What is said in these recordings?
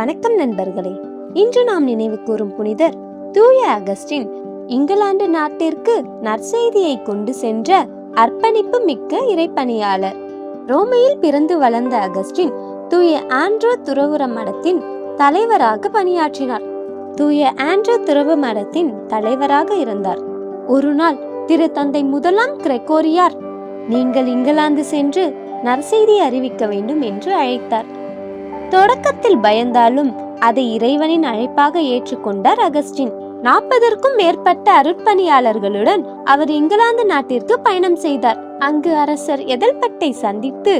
வணக்கம் நண்பர்களே. இன்று நாம் நினைவு கூறும் புனிதர் தூய அகஸ்டின். இங்கிலாந்து நாட்டிற்கு நற்செய்தியை கொண்டு சென்ற அர்ப்பணிப்பு மிக்க இறைப்பணியாளர். ரோமையில் பிறந்து வளர்ந்த அகஸ்டின் தூய ஆண்ட்ரூ துறவுற மடத்தின் தலைவராக பணியாற்றினார். தூய ஆண்ட்ரூ துறவு மடத்தின் தலைவராக இருந்தார். ஒரு நாள் திரு தந்தை முதலாம் கிரெகோரியார், நீங்கள் இங்கிலாந்து சென்று நற்செய்தி அறிவிக்க வேண்டும் என்று அழைத்தார். தொடக்கத்தில் பயந்தாலும் அதை இறைவனின் அழைப்பாக ஏற்றுக்கொண்டார் அகஸ்டின். 40க்கும் மேற்பட்ட அருட்பணியாளர்களுடன் அவர் இங்கிலாந்து நாட்டிற்கு பயணம் செய்தார். அங்கு அரசர் எதல்பட்டை சந்தித்து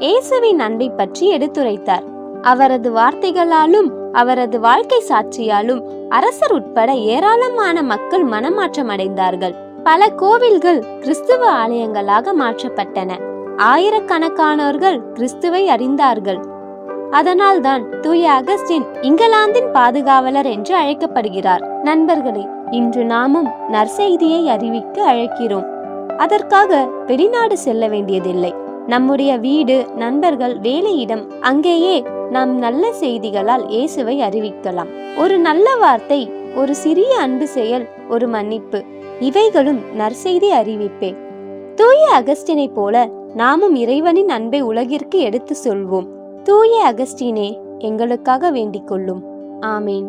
இயேசுவின் அன்பை பற்றி எடுத்துரைத்தார். அவரது வார்த்தைகளாலும் அவரது வாழ்க்கை சாட்சியாலும் அரசர் உட்பட ஏராளமான மக்கள் மனமாற்றம் அடைந்தார்கள். பல கோவில்கள் கிறிஸ்துவ ஆலயங்களாக மாற்றப்பட்டன. ஆயிரக்கணக்கானோர்கள் கிறிஸ்துவை அறிந்தார்கள். அதனால்தான் தூய அகஸ்டின் இங்கிலாந்தின் பாதுகாவலர் என்று அழைக்கப்படுகிறார். நண்பர்களே, இன்று நாமும் நற்செய்தியை அறிவிக்க அழைக்கிறோம். அதற்காக வெளிநாடு செல்ல வேண்டியதில்லை. நம்முடைய வீடு, நண்பர்கள், வேலையிடம், அங்கேயே நாம் நல்ல செய்திகளால் இயேசுவை அறிவிக்கலாம். ஒரு நல்ல வார்த்தை, ஒரு சிறிய அன்பு செயல், ஒரு மன்னிப்பு, இவைகளும் நற்செய்தி அறிவிப்பே. தூய அகஸ்டினை போல நாமும் இறைவனின் அன்பை உலகிற்கு எடுத்து சொல்வோம். தூய அகஸ்டினே, எங்களுக்காக வேண்டிக் கொள்ளும். ஆமேன்.